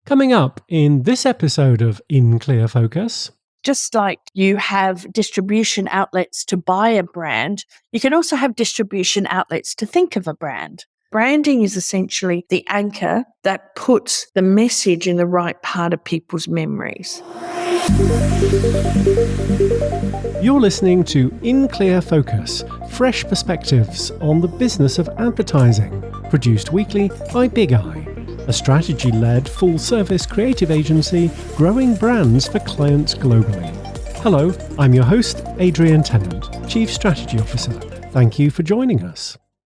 Coming up in this episode of In Clear Focus. Just like you have distribution outlets to buy a brand, you can also have distribution outlets to think of a brand. Branding is essentially the anchor that puts the message in the right part of people's memories. You're listening to In Clear Focus, fresh perspectives on the business of advertising, produced weekly by Big Eye, a strategy-led full-service creative agency growing brands for clients globally. Hello, I'm your host, Adrian Tennant, Chief Strategy Officer. Thank you for joining us.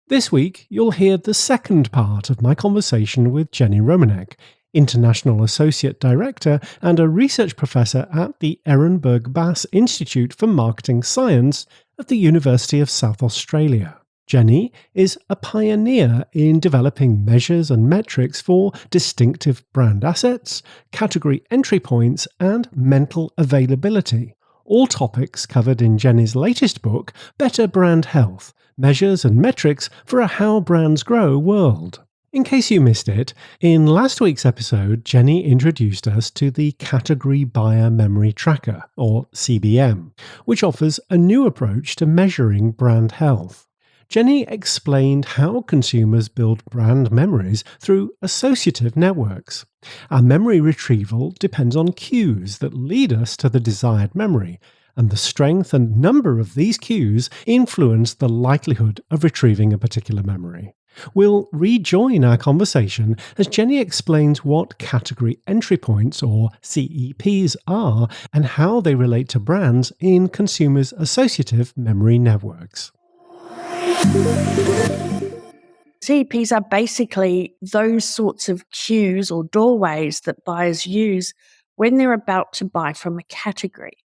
This week, you'll hear the second part of my conversation with Jenni Romaniuk, International Associate Director and a Research Professor at the Ehrenberg-Bass Institute for Marketing Science at the University of South Australia. Jenni is a pioneer in developing measures and metrics for distinctive brand assets, category entry points, and mental availability, all topics covered in Jenni's latest book, Better Brand Health, Measures and Metrics for a How Brands Grow World. In case you missed it, in last week's episode, Jenni introduced us to the Category Buyer Memory Tracker, or CBM, which offers a new approach to measuring brand health. Jenni explained how consumers build brand memories through associative networks. Our memory retrieval depends on cues that lead us to the desired memory, and the strength and number of these cues influence the likelihood of retrieving a particular memory. We'll rejoin our conversation as Jenni explains what category entry points, or CEPs, are and how they relate to brands in consumers' associative memory networks. CEPs are basically those sorts of cues or doorways that buyers use when they're about to buy from a category.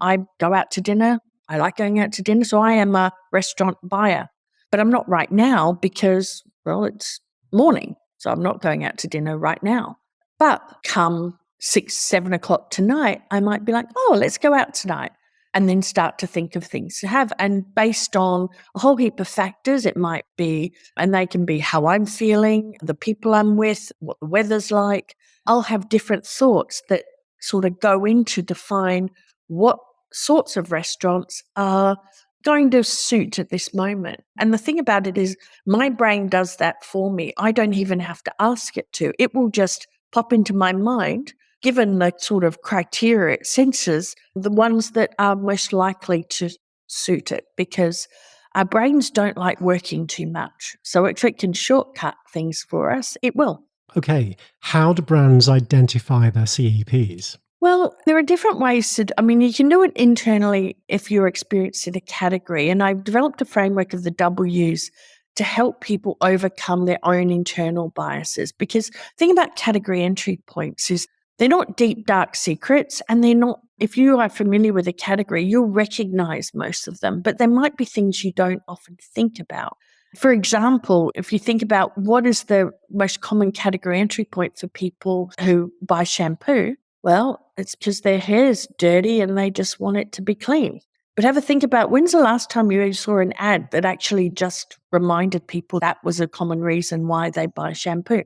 I go out to dinner. I like going out to dinner, so I am a restaurant buyer. But I'm not right now because, well, it's morning, so I'm not going out to dinner right now. But come 6, 7 o'clock tonight, I might be like, oh, let's go out tonight. And then start to think of things to have. And based on a whole heap of factors, it might be, and they can be how I'm feeling, the people I'm with, what the weather's like. I'll have different thoughts that sort of go in to define what sorts of restaurants are going to suit at this moment. And the thing about it is my brain does that for me. I don't even have to ask it to. It will just pop into my mind, given the sort of criteria it senses, the ones that are most likely to suit it, because our brains don't like working too much. So if it can shortcut things for us, it will. Okay, how do brands identify their CEPs? Well, there are different ways you can do it internally if you're experienced in a category. And I've developed a framework of the W's to help people overcome their own internal biases. Because the thing about category entry points is they're not deep, dark secrets, and they're not, if you are familiar with a category, you'll recognize most of them, but there might be things you don't often think about. For example, if you think about what is the most common category entry point for people who buy shampoo, well, it's because their hair's dirty and they just want it to be clean. But have a think about when's the last time you saw an ad that actually just reminded people that was a common reason why they buy shampoo.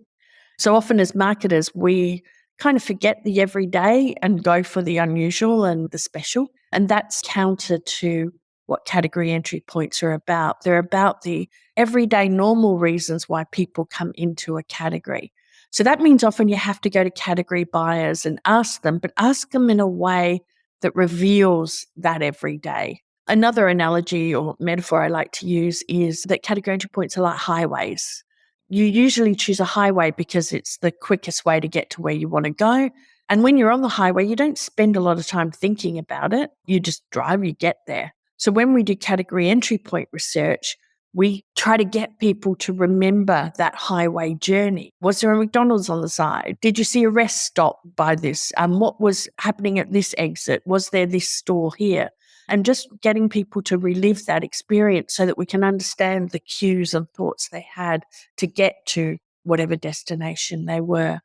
So often as marketers, we kind of forget the everyday and go for the unusual and the special. And that's counter to what category entry points are about. They're about the everyday normal reasons why people come into a category. So that means often you have to go to category buyers and ask them, but ask them in a way that reveals that everyday. Another analogy or metaphor I like to use is that category entry points are like highways. You usually choose a highway because it's the quickest way to get to where you want to go. And when you're on the highway, you don't spend a lot of time thinking about it. You just drive, you get there. So when we do category entry point research, we try to get people to remember that highway journey. Was there a McDonald's on the side? Did you see a rest stop by this? What was happening at this exit? Was there this store here? And just getting people to relive that experience so that we can understand the cues and thoughts they had to get to whatever destination they were.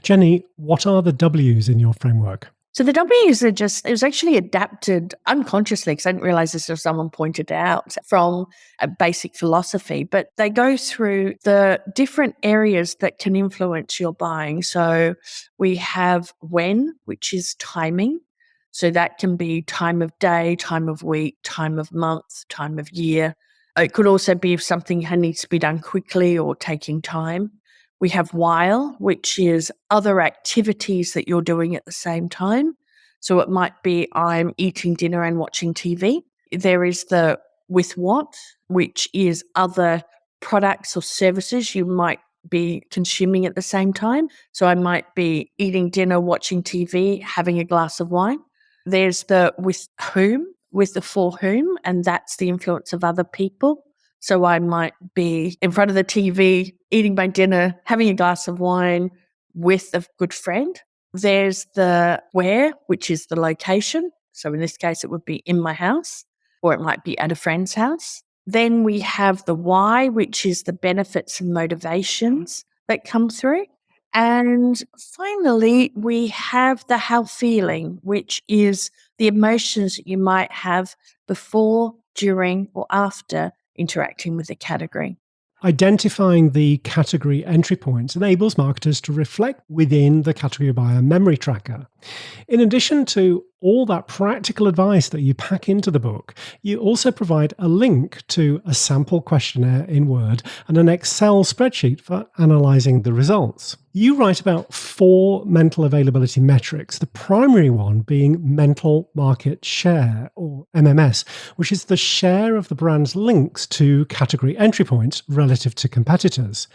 Jenni, what are the W's in your framework? So the W's are just, it was actually adapted unconsciously because I didn't realize this until someone pointed it out from a basic philosophy, but they go through the different areas that can influence your buying. So we have when, which is timing. So that can be time of day, time of week, time of month, time of year. It could also be if something needs to be done quickly or taking time. We have while, which is other activities that you're doing at the same time. So it might be I'm eating dinner and watching TV. There is the with what, which is other products or services you might be consuming at the same time. So I might be eating dinner, watching TV, having a glass of wine. There's the with whom, with the for whom, and that's the influence of other people. So I might be in front of the TV, eating my dinner, having a glass of wine with a good friend. There's the where, which is the location. So in this case, it would be in my house, or it might be at a friend's house. Then we have the why, which is the benefits and motivations that come through. And finally, we have the how feeling, which is the emotions that you might have before, during, or after interacting with the category. Identifying the category entry points enables marketers to reflect within the category buyer memory tracker. In addition to all that practical advice that you pack into the book, you also provide a link to a sample questionnaire in Word and an Excel spreadsheet for analysing the results. You write about 4 mental availability metrics, the primary one being mental market share, or MMS, which is the share of the brand's links to category entry points relative to competitors.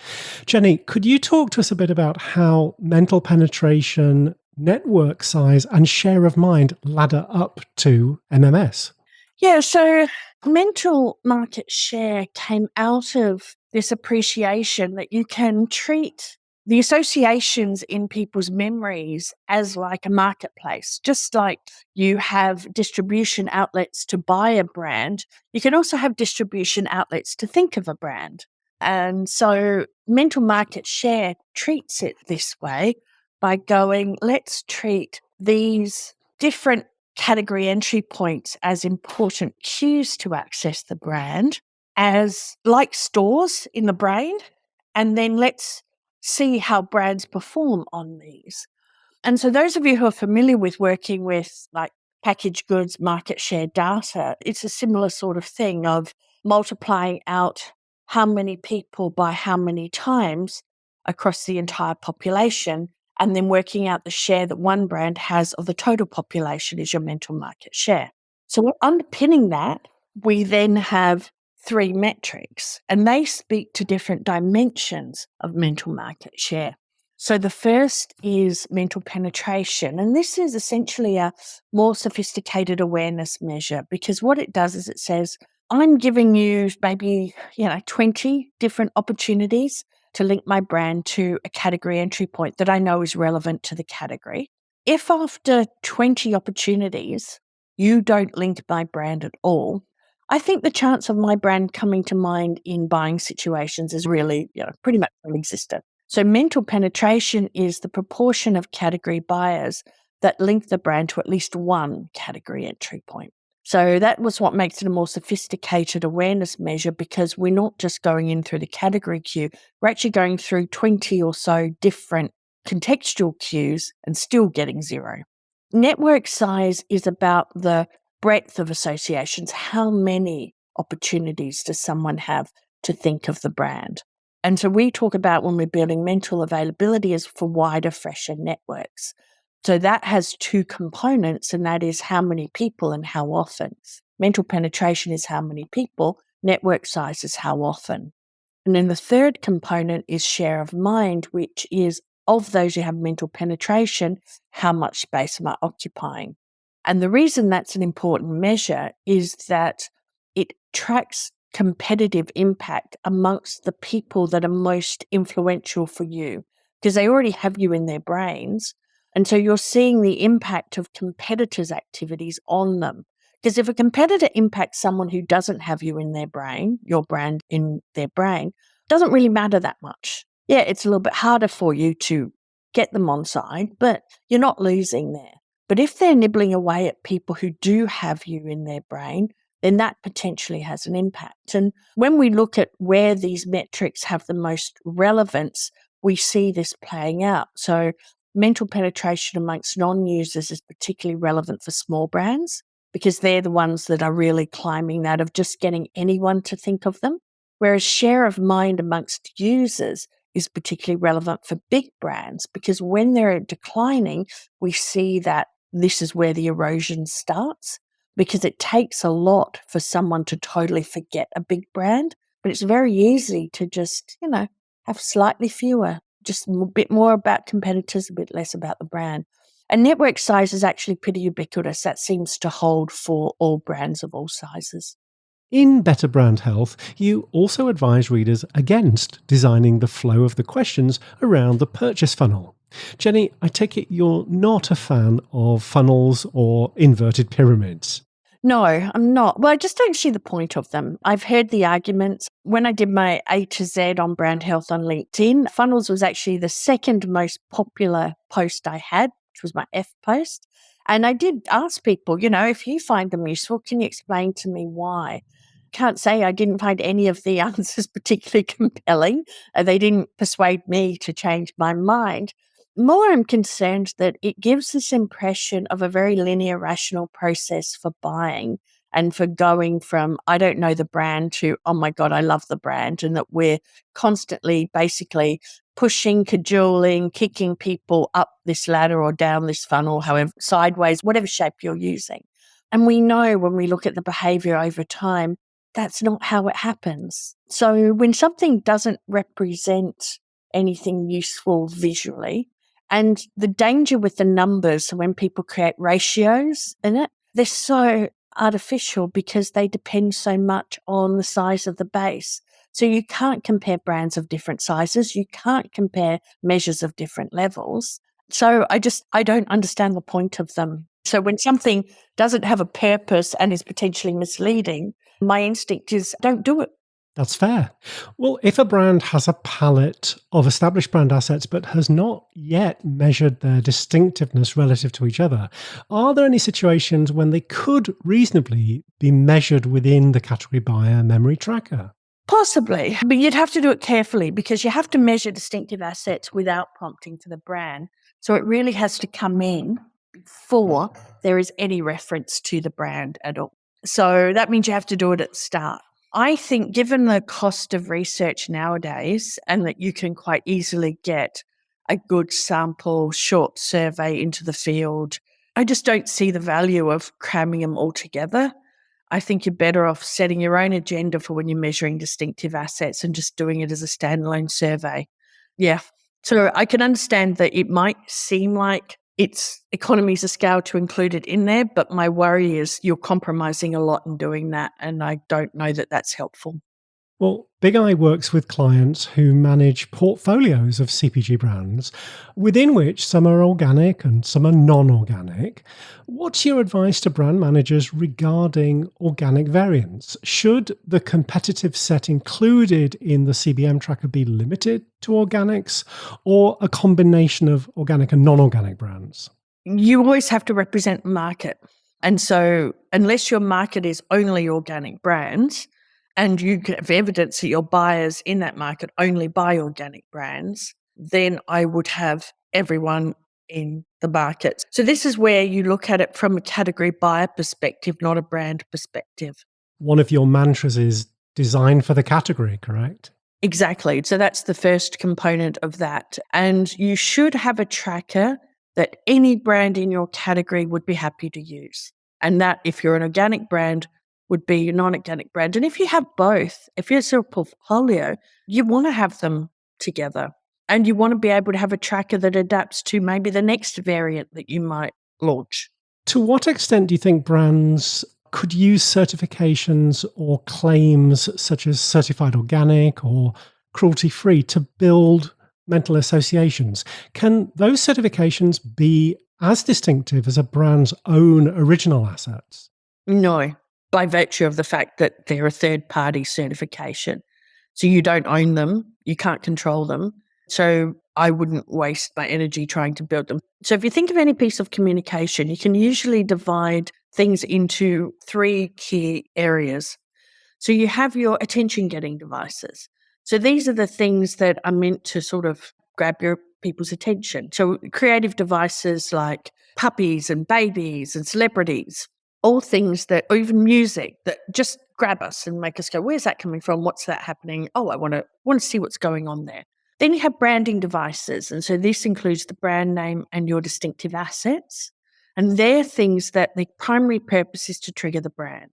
Jenni, could you talk to us a bit about how mental penetration, network size, and share of mind ladder up to MMS? Yeah, so mental market share came out of this appreciation that you can treat the associations in people's memories as like a marketplace. Just like you have distribution outlets to buy a brand, you can also have distribution outlets to think of a brand. And so mental market share treats it this way by going, let's treat these different category entry points as important cues to access the brand, as like stores in the brain, and then let's see how brands perform on these. And so those of you who are familiar with working with like packaged goods market share data, it's a similar sort of thing of multiplying out how many people by how many times across the entire population, and then working out the share that one brand has of the total population is your mental market share. So underpinning that, we then have 3 metrics, and they speak to different dimensions of mental market share. So the first is mental penetration, and this is essentially a more sophisticated awareness measure, because what it does is it says, I'm giving you maybe 20 different opportunities to link my brand to a category entry point that I know is relevant to the category. If after 20 opportunities you don't link my brand at all, I think the chance of my brand coming to mind in buying situations is really, pretty much non-existent. So mental penetration is the proportion of category buyers that link the brand to at least one category entry point. So that was what makes it a more sophisticated awareness measure, because we're not just going in through the category queue, we're actually going through 20 or so different contextual cues and still getting 0. Network size is about the breadth of associations. How many opportunities does someone have to think of the brand? And so we talk about when we're building mental availability as for wider, fresher networks. So that has 2 components, and that is how many people and how often. Mental penetration is how many people, network size is how often. And then the third component is share of mind, which is of those who have mental penetration, how much space am I occupying? And the reason that's an important measure is that it tracks competitive impact amongst the people that are most influential for you, because they already have you in their brains. And so you're seeing the impact of competitors' activities on them. Because if a competitor impacts someone who doesn't have you in their brain, your brand in their brain, doesn't really matter that much. Yeah, it's a little bit harder for you to get them on side, but you're not losing there. But if they're nibbling away at people who do have you in their brain, then that potentially has an impact. And when we look at where these metrics have the most relevance, we see this playing out. So mental penetration amongst non-users is particularly relevant for small brands because they're the ones that are really climbing that of just getting anyone to think of them. Whereas share of mind amongst users is particularly relevant for big brands because when they're declining, we see that this is where the erosion starts because it takes a lot for someone to totally forget a big brand, but it's very easy to just, have slightly fewer, just a bit more about competitors, a bit less about the brand. And network size is actually pretty ubiquitous. That seems to hold for all brands of all sizes. In Better Brand Health, you also advise readers against designing the flow of the questions around the purchase funnel. Jenni, I take it you're not a fan of funnels or inverted pyramids. No, I'm not. Well, I just don't see the point of them. I've heard the arguments. When I did my A to Z on brand health on LinkedIn, funnels was actually the second most popular post I had, which was my F post. And I did ask people, if you find them useful, can you explain to me why? Can't say I didn't find any of the answers particularly compelling. They didn't persuade me to change my mind. More, I'm concerned that it gives this impression of a very linear, rational process for buying and for going from, I don't know the brand to, oh my God, I love the brand. And that we're constantly basically pushing, cajoling, kicking people up this ladder or down this funnel, however, sideways, whatever shape you're using. And we know when we look at the behavior over time, that's not how it happens. So when something doesn't represent anything useful visually, and the danger with the numbers, when people create ratios in it, they're so artificial because they depend so much on the size of the base. So you can't compare brands of different sizes. You can't compare measures of different levels. So I don't understand the point of them. So when something doesn't have a purpose and is potentially misleading, my instinct is don't do it. That's fair. Well, if a brand has a palette of established brand assets but has not yet measured their distinctiveness relative to each other, are there any situations when they could reasonably be measured within the category buyer memory tracker? Possibly, but you'd have to do it carefully because you have to measure distinctive assets without prompting to the brand. So it really has to come in before there is any reference to the brand at all. So that means you have to do it at the start. I think given the cost of research nowadays and that you can quite easily get a good sample short survey into the field, I just don't see the value of cramming them all together. I think you're better off setting your own agenda for when you're measuring distinctive assets and just doing it as a standalone survey. Yeah. So I can understand that it might seem like it's economies of scale to include it in there, but my worry is you're compromising a lot in doing that, and I don't know that that's helpful. Well, Big Eye works with clients who manage portfolios of CPG brands, within which some are organic and some are non-organic. What's your advice to brand managers regarding organic variants? Should the competitive set included in the CBM tracker be limited to organics or a combination of organic and non-organic brands? You always have to represent the market. And so unless your market is only organic brands, and you have evidence that your buyers in that market only buy organic brands, then I would have everyone in the market. So this is where you look at it from a category buyer perspective, not a brand perspective. One of your mantras is design for the category, correct? Exactly. So that's the first component of that. And you should have a tracker that any brand in your category would be happy to use. And that, if you're an organic brand, would be your non-organic brand. And if you have both, if it's a portfolio, you want to have them together. And you want to be able to have a tracker that adapts to maybe the next variant that you might launch. To what extent do you think brands could use certifications or claims such as certified organic or cruelty-free to build mental associations? Can those certifications be as distinctive as a brand's own original assets? No, by virtue of the fact that they're a third-party certification. So you don't own them, you can't control them. So I wouldn't waste my energy trying to build them. So if you think of any piece of communication, you can usually divide things into 3 key areas. So you have your attention-getting devices. So these are the things that are meant to sort of grab your people's attention. So creative devices like puppies and babies and celebrities, all things that, or even music that just grab us and make us go, where's that coming from? What's that happening? Oh, I want to see what's going on there. Then you have branding devices. And so this includes the brand name and your distinctive assets. And they're things that the primary purpose is to trigger the brand.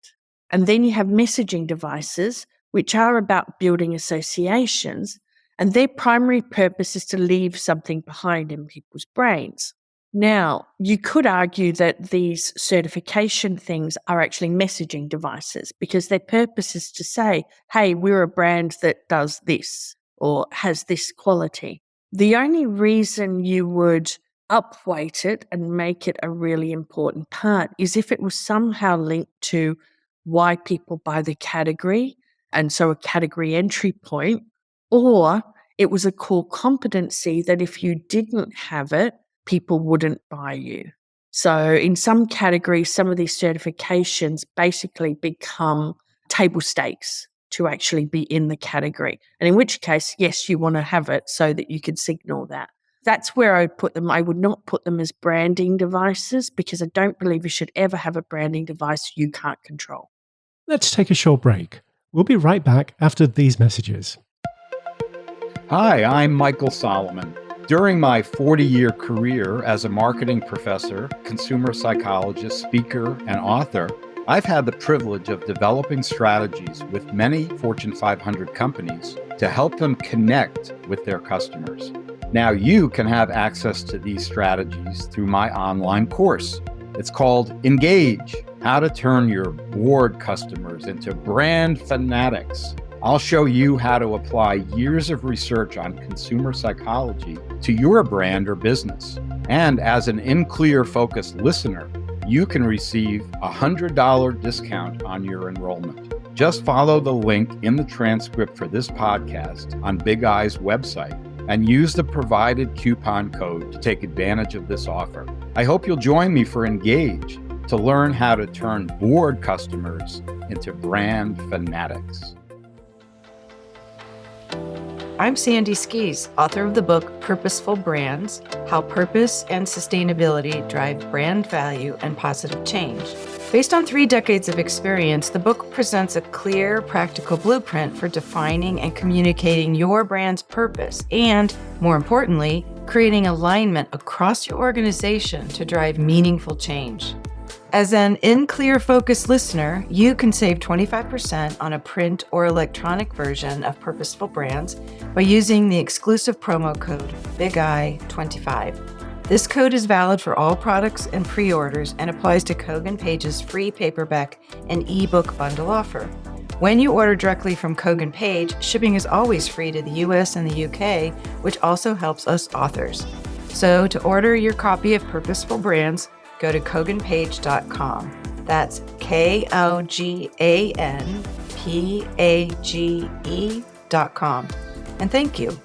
And then you have messaging devices, which are about building associations. And their primary purpose is to leave something behind in people's brains. Now, you could argue that these certification things are actually messaging devices because their purpose is to say, hey, we're a brand that does this or has this quality. The only reason you would upweight it and make it a really important part is if it was somehow linked to why people buy the category, and so a category entry point, or it was a core competency that if you didn't have it, people wouldn't buy you. So in some categories, some of these certifications basically become table stakes to actually be in the category. And in which case, yes, you want to have it so that you can signal that. That's where I would put them. I would not put them as branding devices because I don't believe you should ever have a branding device you can't control. Let's take a short break. We'll be right back after these messages. Hi, I'm Michael Solomon. During my 40-year career as a marketing professor, consumer psychologist, speaker, and author, I've had the privilege of developing strategies with many Fortune 500 companies to help them connect with their customers. Now you can have access to these strategies through my online course. It's called Engage, How to Turn Your Bored Customers into Brand Fanatics. I'll show you how to apply years of research on consumer psychology to your brand or business. And as an InClear Focus listener, you can receive a $100 discount on your enrollment. Just follow the link in the transcript for this podcast on Big Eye's website and use the provided coupon code to take advantage of this offer. I hope you'll join me for Engage to learn how to turn bored customers into brand fanatics. I'm Sandy Skis, author of the book Purposeful Brands: How Purpose and Sustainability Drive Brand Value and Positive Change. Based on 3 decades of experience, the book presents a clear, practical blueprint for defining and communicating your brand's purpose and, more importantly, creating alignment across your organization to drive meaningful change. As an InClear Focus listener, you can save 25% on a print or electronic version of Purposeful Brands by using the exclusive promo code BIGEYE25. This code is valid for all products and pre-orders and applies to Kogan Page's free paperback and ebook bundle offer. When you order directly from Kogan Page, shipping is always free to the US and the UK, which also helps us authors. So to order your copy of Purposeful Brands, go to koganpage.com. That's KOGANPAGE.com. And thank you.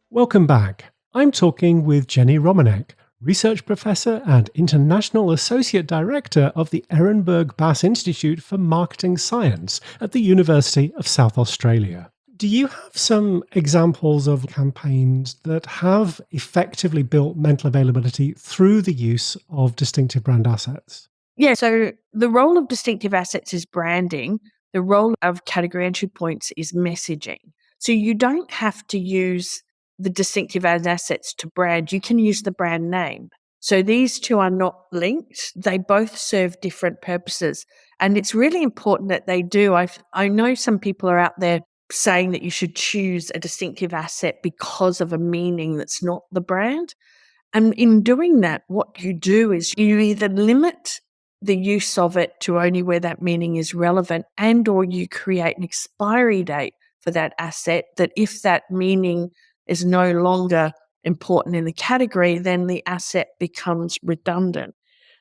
Welcome back. I'm talking with Jenni Romaniuk, Research Professor and International Associate Director of the Ehrenberg-Bass Institute for Marketing Science at the University of South Australia. Do you have some examples of campaigns that have effectively built mental availability through the use of distinctive brand assets? Yeah, so the role of distinctive assets is branding. The role of category entry points is messaging. So you don't have to use the distinctive assets to brand. You can use the brand name. So these two are not linked. They both serve different purposes. And it's really important that they do. I know some people are out there saying that you should choose a distinctive asset because of a meaning that's not the brand. And in doing that, what you do is you either limit the use of it to only where that meaning is relevant, and or you create an expiry date for that asset that if that meaning is no longer important in the category, then the asset becomes redundant.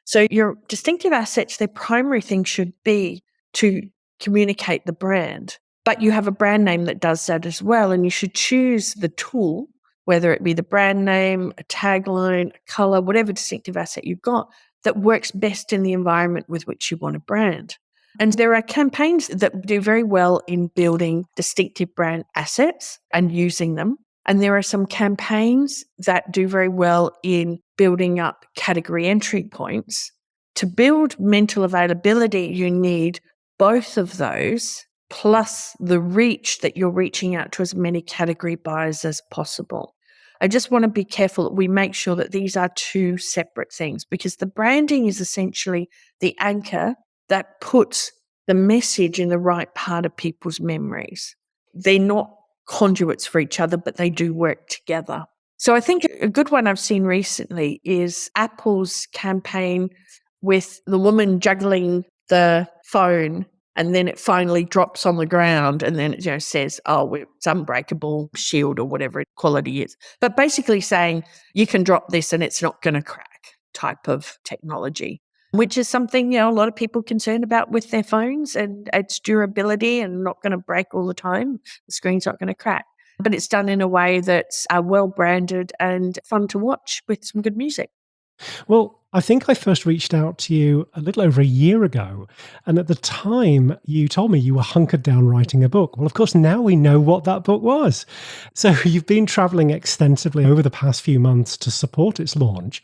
So your distinctive assets, their primary thing should be to communicate the brand. But you have a brand name that does that as well, and you should choose the tool whether it be the brand name, a tagline, a color, whatever distinctive asset you've got that works best in the environment with which you want to brand. And there are campaigns that do very well in building distinctive brand assets and using them. And there are some campaigns that do very well in building up category entry points. To build mental availability, you need both of those plus the reach that you're reaching out to as many category buyers as possible. I just want to be careful that we make sure that these are two separate things, because the branding is essentially the anchor that puts the message in the right part of people's memories. They're not conduits for each other, but they do work together. So I think a good one I've seen recently is Apple's campaign with the woman juggling the phone, and then it finally drops on the ground, and then it says, oh, it's unbreakable shield or whatever quality is. But basically saying you can drop this and it's not going to crack type of technology, which is something, a lot of people are concerned about with their phones, and its durability and not going to break all the time. The screen's not going to crack. But it's done in a way that's well branded and fun to watch with some good music. Well, I think I first reached out to you a little over a year ago. And at the time, you told me you were hunkered down writing a book. Well, of course, now we know what that book was. So you've been traveling extensively over the past few months to support its launch.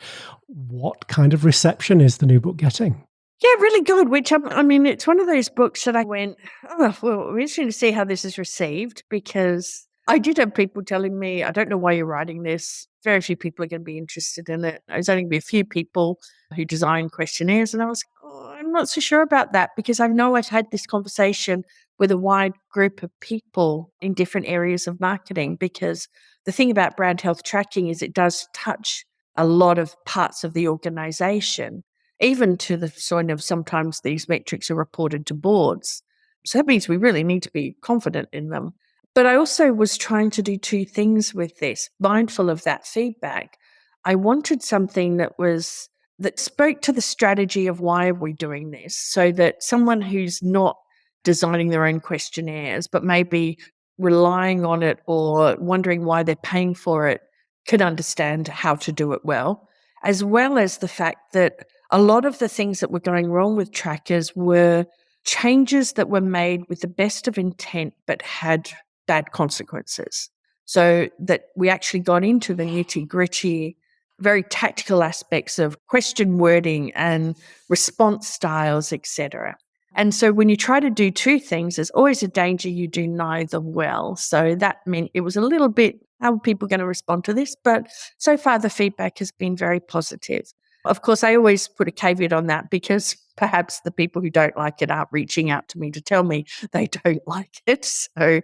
What kind of reception is the new book getting? Yeah, really good, which it's one of those books that I went, oh, well, we're interesting to see how this is received, because I did have people telling me, I don't know why you're writing this. Very few people are going to be interested in it. There's only going to be a few people who design questionnaires. And I was, I'm not so sure about that, because I know I've had this conversation with a wide group of people in different areas of marketing, because the thing about brand health tracking is it does touch a lot of parts of the organization, even to the sort of sometimes these metrics are reported to boards. So that means we really need to be confident in them. But I also was trying to do two things with this, mindful of that feedback. I wanted something that spoke to the strategy of why are we doing this, so that someone who's not designing their own questionnaires, but maybe relying on it or wondering why they're paying for it, could understand how to do it well as the fact that a lot of the things that were going wrong with trackers were changes that were made with the best of intent, but had bad consequences. So that we actually got into the nitty-gritty, very tactical aspects of question wording and response styles, etc. And so when you try to do two things, there's always a danger you do neither well. So that meant it was a little bit, how are people going to respond to this? But so far the feedback has been very positive. Of course, I always put a caveat on that, because perhaps the people who don't like it aren't reaching out to me to tell me they don't like it. So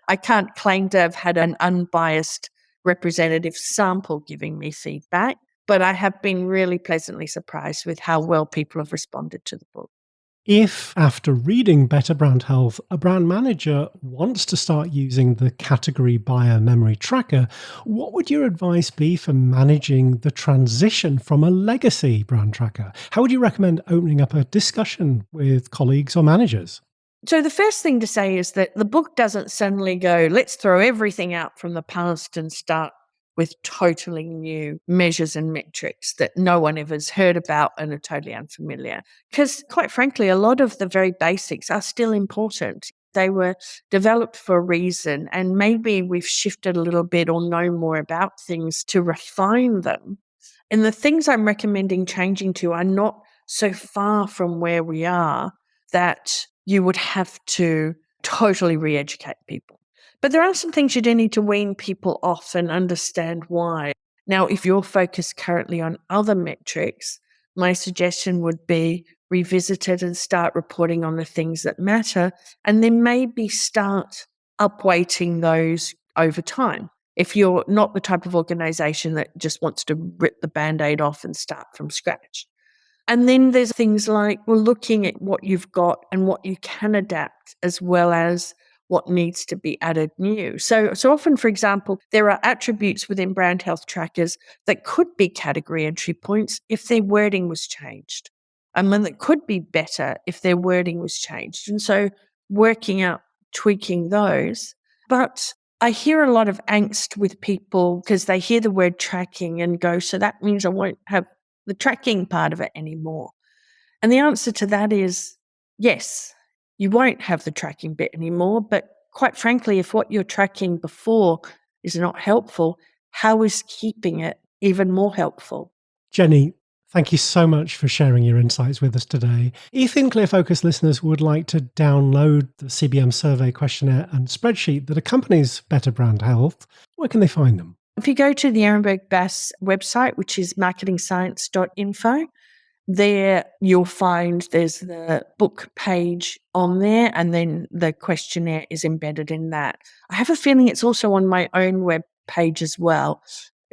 I can't claim to have had an unbiased representative sample giving me feedback, but I have been really pleasantly surprised with how well people have responded to the book. If, after reading Better Brand Health, a brand manager wants to start using the category buyer memory tracker, what would your advice be for managing the transition from a legacy brand tracker? How would you recommend opening up a discussion with colleagues or managers? So the first thing to say is that the book doesn't suddenly go, let's throw everything out from the past and start with totally new measures and metrics that no one ever has heard about and are totally unfamiliar. Because quite frankly, a lot of the very basics are still important. They were developed for a reason, and maybe we've shifted a little bit or know more about things to refine them. And the things I'm recommending changing to are not so far from where we are that you would have to totally re-educate people. But there are some things you do need to wean people off and understand why. Now, if you're focused currently on other metrics, my suggestion would be revisit it and start reporting on the things that matter, and then maybe start upweighting those over time. If you're not the type of organization that just wants to rip the Band-Aid off and start from scratch. And then there's things like, looking at what you've got and what you can adapt, as well as what needs to be added new. So often, for example, there are attributes within brand health trackers that could be category entry points if their wording was changed, and then that could be better if their wording was changed. And so working out, tweaking those. But I hear a lot of angst with people because they hear the word tracking and go, so that means I won't have the tracking part of it anymore. And the answer to that is yes, you won't have the tracking bit anymore. But quite frankly, if what you're tracking before is not helpful, how is keeping it even more helpful? Jenni, thank you so much for sharing your insights with us today. If InClear Focus listeners would like to download the CBM survey questionnaire and spreadsheet that accompanies Better Brand Health, where can they find them? If you go to the Ehrenberg-Bass website, which is marketingscience.info, there you'll find there's the book page on there, and then the questionnaire is embedded in that. I have a feeling it's also on my own web page as well,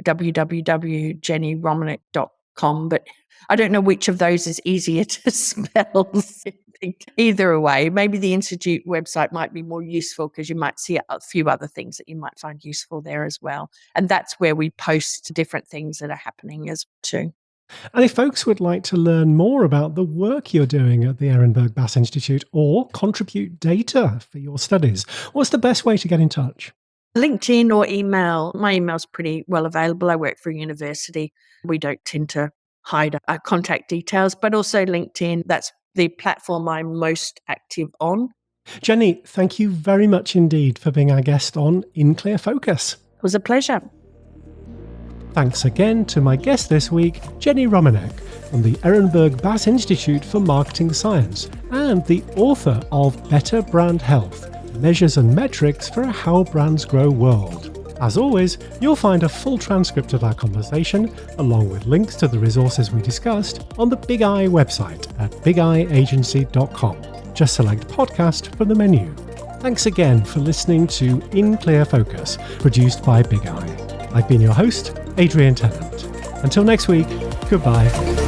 www.jenniromaniuk.com, but I don't know which of those is easier to spell. Either way, maybe the Institute website might be more useful because you might see a few other things that you might find useful there as well. And that's where we post different things that are happening as too. And if folks would like to learn more about the work you're doing at the Ehrenberg-Bass Institute or contribute data for your studies, what's the best way to get in touch? LinkedIn or email. My email's pretty well available. I work for a university. We don't tend to hide our contact details, but also LinkedIn. That's the platform I'm most active on. Jenni, thank you very much indeed for being our guest on InClear Focus. It was a pleasure. Thanks again to my guest this week, Jenni Romaniuk from the Ehrenberg-Bass Institute for Marketing Science and the author of Better Brand Health, Measures and Metrics for a How Brands Grow World. As always, you'll find a full transcript of our conversation, along with links to the resources we discussed, on the Big Eye website at bigeyeagency.com. Just select podcast from the menu. Thanks again for listening to In Clear Focus, produced by Big Eye. I've been your host, Adrian Tennant. Until next week, goodbye.